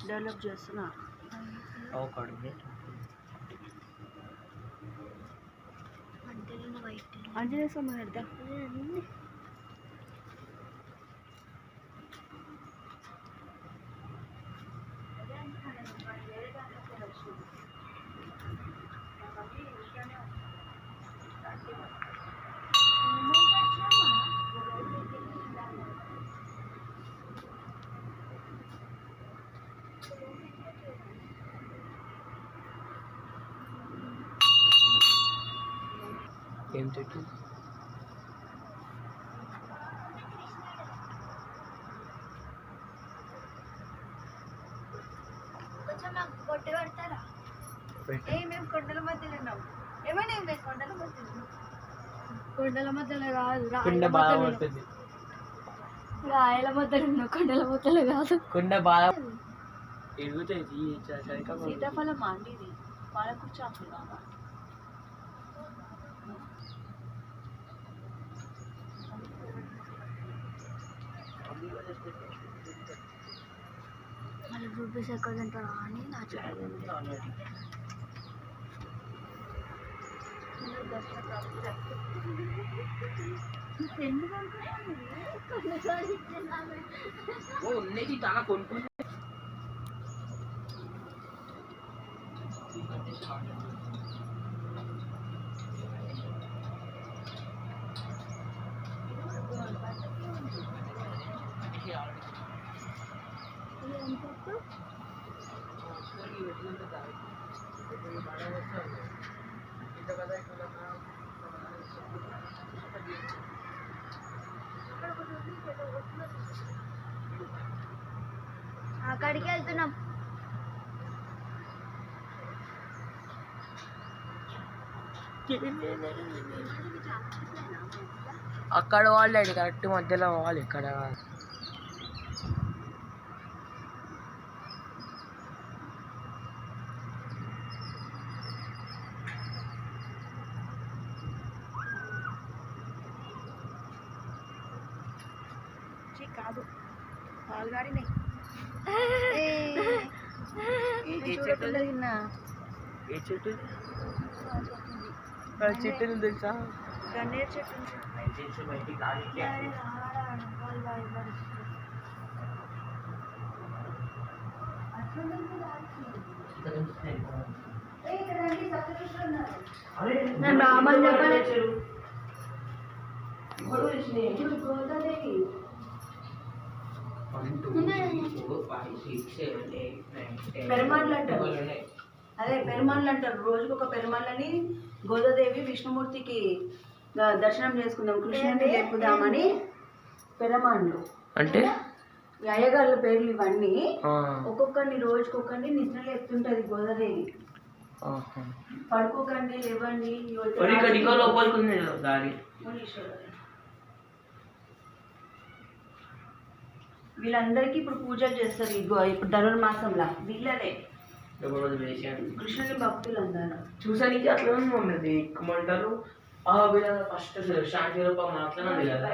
Develop చేస్తున్నా. ఆంజనేయ స్వామి పెడతా. ఏం చెట్టు? కొట్టి పెడతారా? మేము కొండల మధ్యలో ఉన్నాం. ఏమైనా ఏం లేదు, కొండల మధ్యలో. కొండల మధ్యలో కాదు, రాయల మధ్యలో ఉన్నాం. కొండల మధ్యలో కాదు. కొండ బాగా ఎరుగుతాయి. సీతాఫలం మాండిది పాలకూర్చాకు కాదా? మళ్ళీ రూపీస్ ఎక్కడ తింటారా అని నా చాలా కొనుక్కుంటే అక్కడికి వెళ్తున్నాం. అక్కడ వాళ్ళు కరెక్ట్ మధ్యలో వాళ్ళు ఇక్కడ కాదు పాల్గాడినాయి. ఏ చెట్టు? చెట్టులు తెలుసా? గన్నేరు చెట్టు. పెరుమాళ్ళు అంటారు. అదే పెరుమాళ్ళు అంటారు. రోజుకు ఒక పెరుమాళ్ళని గోదాదేవి విష్ణుమూర్తికి దర్శనం చేసుకుందాం, కృష్ణుని లేపుదామని పెరమాళ్ళు అంటే అయ్యగారుల పేర్లు ఇవన్నీ. ఒక్కొక్కరిని రోజుకొకరిని నిద్ర లేపుతుంటది గోదాదేవి. పడుకోకండి, లేవండి. వీళ్ళందరికీ ఇప్పుడు పూజలు చేస్తారు. ఇప్పుడు ధనుర్మాసంలో వీళ్ళనే కృష్ణుని భక్తులు అందరూ చూసానికి అట్లా ఉన్నది. ఎక్కుమంటారు ఫస్ట్ శాంతి రూపం అట్లా ఉంది కదా.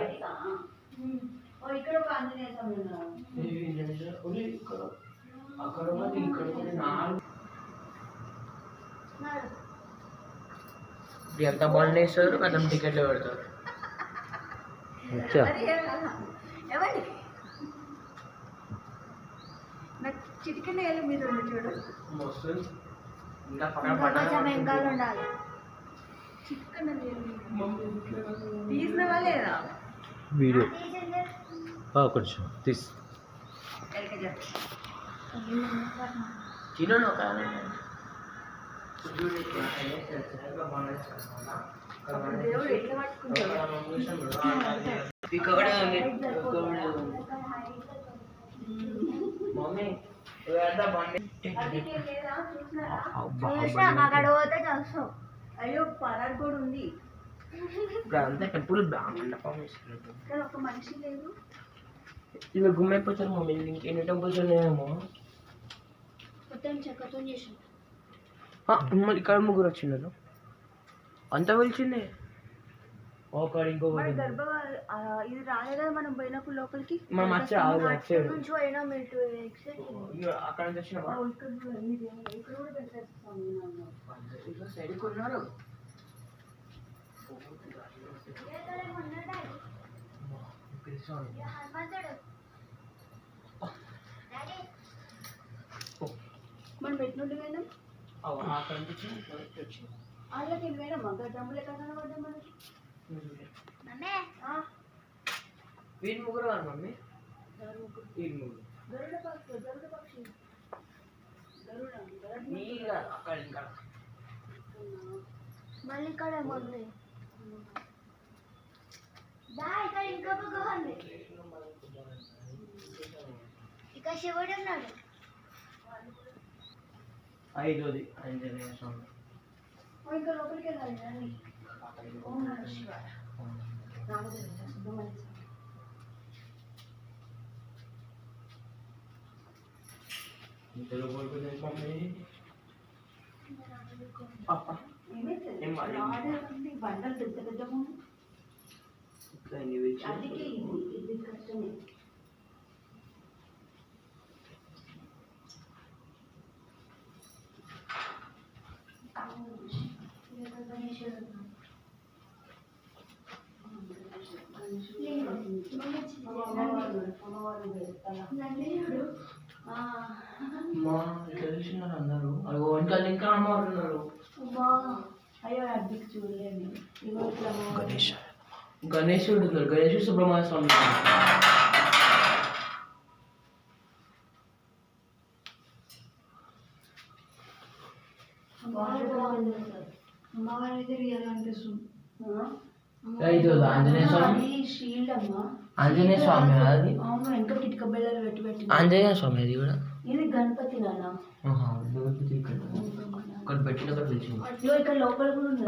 ఇక్కడ ఒక ఆంజనేయ స్వామి ఉన్నారు. అక్కడ ఇక్కడ ఎంత బాగుంది సార్. అతను టికెట్లు పెడతారు. ఎవరి నాకు చిటికెన్ వేయాలి మీరు చూడు. కొంచెం వెంకాలు ఉండాలి. చిటికెన్ తీసిన వాళ్ళేదా వీడియో కొంచెం తీసి చిన్న దేవుడు ఎట్లా పట్టుకుంటాడు. అయ్యో పరారు కూడా ఉంది. అంతా టెంపుల్ బ్రాహ్మణ ఒక మనిషి లేదు. ఇవి గుమ్మైపోతారు మమ్మీ. ఇంకెన్ని టెంపుల్స్ ఉన్నాయేమో. మొత్తం చెక్కతో చేసి మరి ఇక్కడ ముగ్గురు వచ్చిండ్రు. అంతా పిలిచిందే. ఒకడు ఇంకొకటి మన ఉంది. గర్భ ఇది రాలేదా మనం పోయినప్పుడు లోపలికి మనం వచ్చి రాదు అటు నుంచి పోయినా మీరు అక్కడ నుంచి వచ్చినావా? ఇక్కడ కూడా పెట్టేస్తాం సైడ్కి ఉన్నారు. మనం పెట్టినట్టు పోయినాం అక్కడ నుంచి వచ్చింది. వాళ్ళకి వెళ్ళిపోయినాం మా డ్రమ్ములు ఎక్కడ కనబడ్డాం మనకి. వీడి ముగ్గురు కాదు మమ్మీ, వీడి ముగ్గురు గరుడ పక్షి అక్కడ ఇంకా మళ్ళీ ఇక్కడ ఏమన్నా ఇక్కడ ఇంకొక గుహ ఉంది. ఇక్కడ శివుడు ఉన్నాడు. 5వ ఆంజనేయ స్వామి. ఇంకా లోపలికి వెళ్ళాలి. ఓం నమః శివాయ. రామదేవ సుబ్రహ్మణ్య స్వామి. బండలు పెద్ద పెద్ద అందుకే ఇది కష్టమే. తెలిసినారు అందరూ. అది ఇంకా ఇంకా అమ్మవారు. అయ్యో అద్దెకి చూడలేము. గణేశుడు గణేశుడు సుబ్రహ్మణ్య స్వామి. అమ్మవారు అయితే రియల్ అనిపిస్తుంది. ఆంజనేయ స్వామి. షీల్డ్ అమ్మా, ఆంజనేయ స్వామి అది. అవును, ఇంకా కిటిక బిళ్ళలు పెట్టి ఆంజనేయ స్వామి అది కూడా. ఇది గణపతి నాన్న. ఇక్కడ పెట్టిన ఇక్కడ లోపల కూడా ఉంది.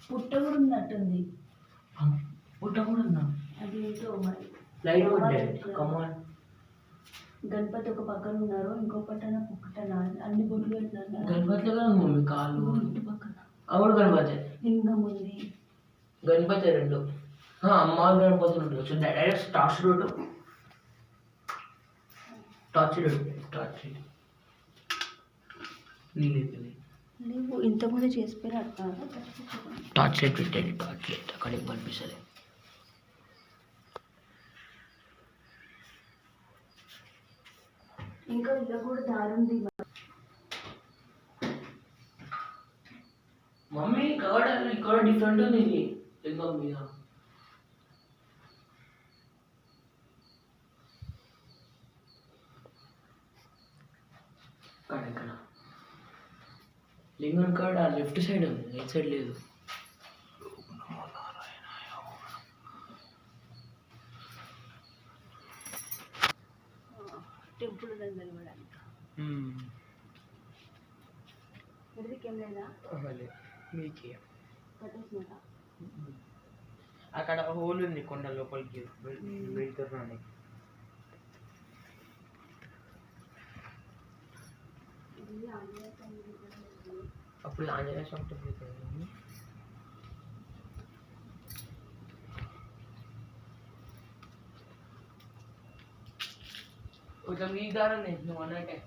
పుట్ట కూడా ఉన్నట్టుంది. పుట్ట కూడా ఉందా? అది ఏంటో మరి. గణపతి ఒక పక్కన ఉన్నారు, ఇంకో పక్కన అన్ని బొట్లు పెట్టినారు. గణపతి మమ్మీ కాళ్ళు ఇంటి పక్కన అవును గణపతి. లింగం ఉంది. గణపతి 2 అమ్మవారు గణపతి ఉంటుంది. డైరెక్ట్ టార్చ్ రోడ్ నువ్వు ఇంతకుముందు చేసిపోయిన టార్చ్ లైట్ పెట్టండి. టార్చ్ లైట్ అక్కడికి పంపిస్తుంది. ఇంకా ఇలా కూడా దారి ఉంది. మమ్మీ ఇక్కడ డిఫరెంట్ ఉంది ఇది లింగం మీద. ఇక్కడ లింగం కాడ లెఫ్ట్ సైడ్ ఉంది, రైట్ సైడ్ లేదు. టెంపుల్ ఉందని తెలవడానికి. ఏం లేదా మీకే కట్టేసినారా? అక్కడ హోల్ ఉంది కొండ లోపలికి వెళ్తున్నాను. అప్పుడు ఆంజనేయ స్వామి టెంపుల్ కొంచెం ఈ దారం నువ్వు అన్నట్టే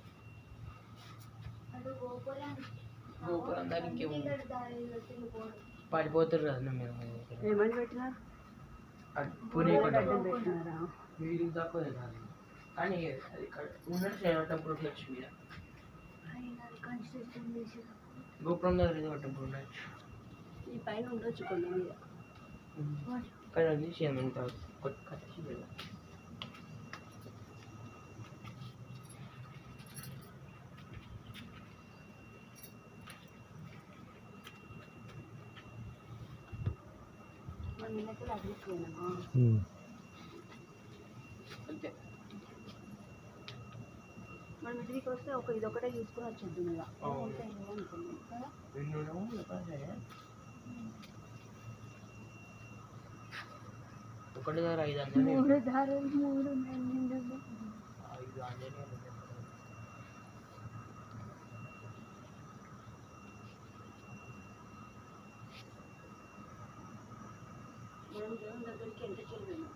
గోపురం దాని ఇంకేమో పడిపోతారు కదా మీరు. ఏమని పెట్టినారు? పూరి వీడికి తక్కువ కాదు కానీ అది ఇక్కడ ఉన్నట్టు టెంపుల్ వచ్చి మీద గోపురం దగ్గర ఏదో టెంపుల్ ఉండొచ్చు. ఈ పైన ఉండొచ్చు కొన్ని మీద. కానీ అది చేయమంట కట్టి అంతే. మనం ఇంటికి వస్తే ఇదొకటే చూసుకుని వచ్చేది మీద ఒకటి దగ్గర 5 ఆంజనేయులు. దేవుని దగ్గరికి ఎంత చెల్లిపోయినాం